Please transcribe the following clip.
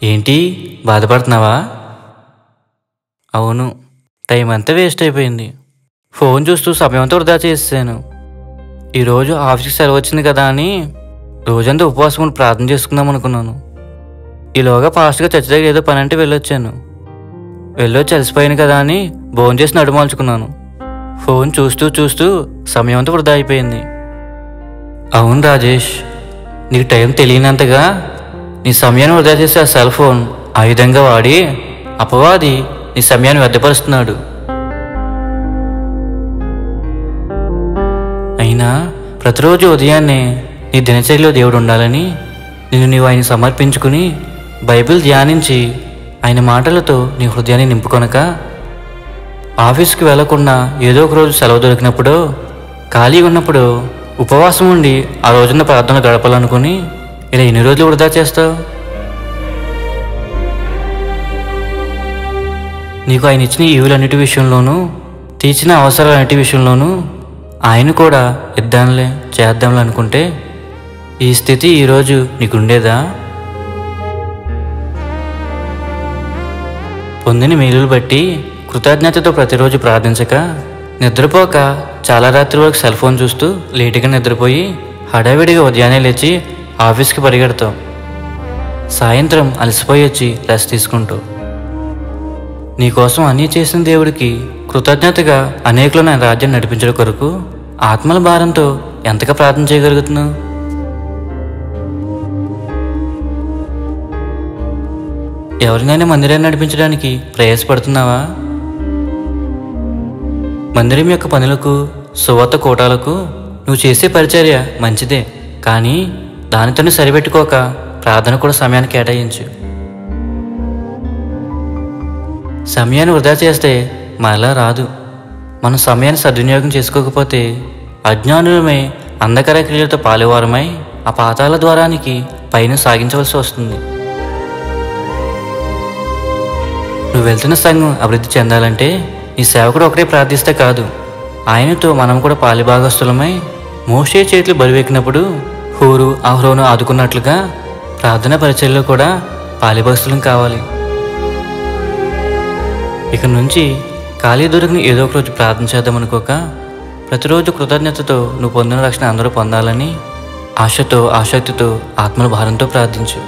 ఏంటి బాధపడుతున్నావా? అవును, టైం అంతా వేస్ట్ అయిపోయింది. ఫోన్ చూస్తూ సమయం అంతా వృధా చేసేసాను. ఈరోజు ఆఫీస్కి సెలవు వచ్చింది కదా అని రోజంతా ఉపవాసం ఉండి ప్రార్థన చేసుకుందాం అనుకున్నాను. ఈలోగా ఫాస్ట్గా చర్చి దగ్గర ఏదో పని అంటే వెళ్ళొచ్చాను. వెళ్ళొచ్చి అలసిపోయాను కదా అని భోజనం చేసి నడుమాల్చుకున్నాను. ఫోన్ చూస్తూ చూస్తూ సమయం అంతా వృధా అయిపోయింది. అవును రాజేష్, నీకు టైం తెలియనంతగా నీ సమయాన్ని వృధా చేసే ఆ సెల్ ఫోన్ ఆయుధంగా వాడి అపవాది నీ సమయాన్ని వ్యర్థపరుస్తున్నాడు. అయినా ప్రతిరోజు ఉదయాన్నే నీ దినచర్యలో దేవుడు ఉండాలని నీవు ఆయన సమర్పించుకుని బైబిల్ ధ్యానించి ఆయన మాటలతో నీ హృదయాన్ని నింపుకొనక ఆఫీస్కి వెళ్లకుండా ఏదో ఒక రోజు సెలవు దొరికినప్పుడు ఖాళీగా ఉన్నప్పుడు ఉపవాసం ఉండి ఆ రోజున ప్రార్థన గడపాలనుకుని ఇలా ఎన్ని రోజులు వృధా చేస్తావు? నీకు ఆయన ఇచ్చిన ఈవులన్నిటి విషయంలోనూ తీర్చిన అవసరాలన్నిటి విషయంలోనూ ఆయన కూడా ఇద్దాంలే చేద్దాంలే అనుకుంటే ఈ స్థితి ఈరోజు నీకుండేదా? పొందిన మేలులు బట్టి కృతజ్ఞతతో ప్రతిరోజు ప్రార్థించక నిద్రపోక చాలా రాత్రి వరకు సెల్ ఫోన్ చూస్తూ లేటుగా నిద్రపోయి హడావిడిగా ఉదయాన్నే లేచి ఆఫీస్కి పరిగెడతాం. సాయంత్రం అలసిపోయి వచ్చి రెస్ట్ తీసుకుంటూ నీకోసం అన్నీ చేసిన దేవుడికి కృతజ్ఞతగా అనేకులను ఆయన రాజ్యాన్ని నడిపించడం కొరకు ఆత్మల భారంతో ఎంతగా ప్రార్థన చేయగలుగుతున్నావు? ఎవరినైనా మందిరాన్ని నడిపించడానికి ప్రయాసపడుతున్నావా? మందిరం యొక్క పనులకు సువార్త కూటాలకు నువ్వు చేసే పరిచర్య మంచిదే, కానీ దానితోనే సరిపెట్టుకోక ప్రార్థన కూడా సమయాన్ని కేటాయించు. సమయాన్ని వృధా చేస్తే మరలా రాదు. మనం సమయాన్ని సద్వినియోగం చేసుకోకపోతే అజ్ఞానులమై అంధకార క్రియలతో పాలువారమై ఆ పాతాళ ద్వారానికి పైన సాగించవలసి వస్తుంది. నువ్వు వెళ్తున్న సంఘం అభివృద్ధి చెందాలంటే నీ సేవకుడు ఒకటే ప్రార్థిస్తే కాదు, ఆయనతో మనం కూడా పాలిభాగస్తులమై మోషే చేతులు బరువెక్కినప్పుడు హూరు అహరోను ఆదుకున్నట్లుగా ప్రార్థన పరిచర్యలో కూడా పాలిభాగస్తులం కావాలి. ఇక నుంచి ఖాళీ దొరికిన ఏదో ఒక రోజు ప్రార్థన చేద్దామనుకోక ప్రతిరోజు కృతజ్ఞతతో నువ్వు పొందిన రక్షణ అందరూ పొందాలని ఆశతో ఆసక్తితో ఆత్మల భారంతో ప్రార్థించు.